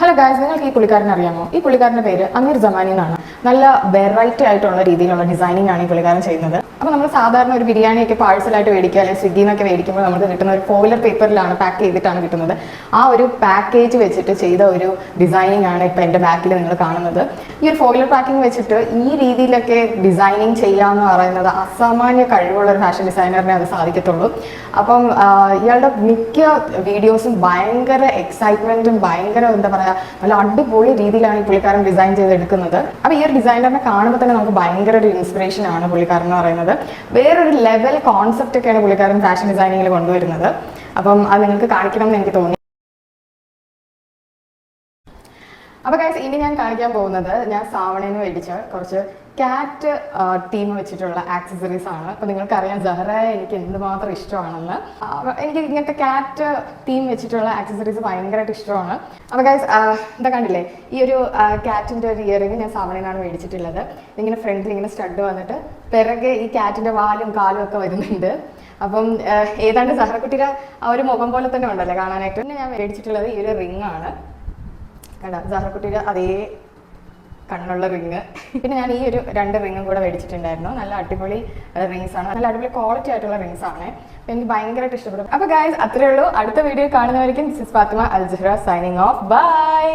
Hello guys, നിങ്ങൾക്ക് ഈ പുള്ളിക്കാരനെ അറിയാമോ? ഈ പുള്ളിക്കാരൻ്റെ പേര് അമീർ ജമാനി എന്നാണ്. നല്ല വെറൈറ്റി ആയിട്ടുള്ള രീതിയിലുള്ള ഡിസൈനിങ് ആണ് ഈ പുള്ളിക്കാരൻ ചെയ്യുന്നത്. അപ്പോൾ നമ്മൾ സാധാരണ ഒരു ബിരിയാണിയൊക്കെ പാഴ്സലായിട്ട് മേടിക്കുക അല്ലെങ്കിൽ സ്വിഗ്ഗിയിൽ നിന്നൊക്കെ മേടിക്കുമ്പോൾ നമുക്ക് കിട്ടുന്ന ഒരു ഫോയിലർ പേപ്പറിലാണ് പാക്ക് ചെയ്തിട്ടാണ് കിട്ടുന്നത്. ആ ഒരു പാക്കേജ് വെച്ചിട്ട് ചെയ്ത ഒരു ഡിസൈനിങ് ആണ് ഇപ്പോൾ എൻ്റെ ബാക്കിൽ നിങ്ങൾ കാണുന്നത്. ഈ ഒരു ഫോയിലർ പാക്കിംഗ് വെച്ചിട്ട് ഈ രീതിയിലൊക്കെ ഡിസൈനിങ് ചെയ്യാമെന്ന് പറയുന്നത് അസാമാന്യ കഴിവുള്ള ഒരു ഫാഷൻ ഡിസൈനറിനെ അത് സാധിക്കത്തുള്ളൂ. അപ്പം ഇയാളുടെ മിക്ക വീഡിയോസും ഭയങ്കര എക്സൈറ്റ്മെൻറ്റും ഭയങ്കര എന്താ പറയുക നല്ല അടിപൊളി രീതിയിലാണ് ഈ പുള്ളിക്കാരൻ ഡിസൈൻ ചെയ്തെടുക്കുന്നത്. അപ്പോൾ ഈ ഒരു ഡിസൈനറിനെ കാണുമ്പോൾ തന്നെ നമുക്ക് ഭയങ്കര ഒരു ഇൻസ്പിറേഷൻ ആണ് പുള്ളിക്കാരൻ എന്ന് പറയുന്നത്. വേറൊരു ലെവൽ കോൺസെപ്റ്റ് ഒക്കെയാണ് പുള്ളിക്കാരൻ ഫാഷൻ ഡിസൈനിങ്ങിൽ കൊണ്ടുവരുന്നത്. അപ്പം അത് നിങ്ങൾക്ക് കാണിക്കണം എന്ന് എനിക്ക് തോന്നി. അപ്പോൾ ഗൈസ്, ഇനി ഞാൻ കാണിക്കാൻ പോകുന്നത് ഞാൻ സാവണയിൽ നിന്ന് മേടിച്ച കുറച്ച് കാറ്റ് തീം വെച്ചിട്ടുള്ള ആക്സസറീസ് ആണ്. അപ്പോൾ നിങ്ങൾക്കറിയാം സഹറയെ എനിക്ക് എന്തുമാത്രം ഇഷ്ടമാണെന്ന്. എനിക്ക് ഇങ്ങനത്തെ കാറ്റ് തീം വെച്ചിട്ടുള്ള ആക്സസറീസ് ഭയങ്കരമായിട്ട് ഇഷ്ടമാണ്. അപ്പോൾ ഗൈസ്, എന്താ കണ്ടില്ലേ, ഈ ഒരു കാറ്റിൻ്റെ ഒരു ഇയറിങ് ഞാൻ സാവണയിലാണ് മേടിച്ചിട്ടുള്ളത്. ഇങ്ങനെ ഫ്രണ്ടിൽ ഇങ്ങനെ സ്റ്റഡ് വന്നിട്ട് പിറകെ ഈ കാറ്റിൻ്റെ വാലും കാലും ഒക്കെ വരുന്നുണ്ട്. അപ്പം ഏതാണ്ട് സഹറക്കുട്ടിയുടെ ആ ഒരു മുഖം പോലെ തന്നെ ഉണ്ടല്ലേ കാണാനായിട്ട്. പിന്നെ ഞാൻ മേടിച്ചിട്ടുള്ളത് ഈ ഒരു റിങ് ആണ്. കണ്ടോ, സഹറക്കുട്ടിയുടെ അതേ കണ്ണുള്ള റിങ്. പിന്നെ ഞാൻ ഈ ഒരു 2 റിങ്ങും കൂടെ മേടിച്ചിട്ടുണ്ടായിരുന്നു. നല്ല അടിപൊളി റിങ്സ് ആണ്, നല്ല അടിപൊളി ക്വാളിറ്റി ആയിട്ടുള്ള റിങ്സ് ആണ്. എനിക്ക് ഭയങ്കരമായിട്ട് ഇഷ്ടപ്പെടും. അപ്പോൾ ഗൈസ്, അത്രേ ഉള്ളൂ. അടുത്ത വീഡിയോ കാണുന്നവരേക്കും this is Fathima Al Jahra signing off. By.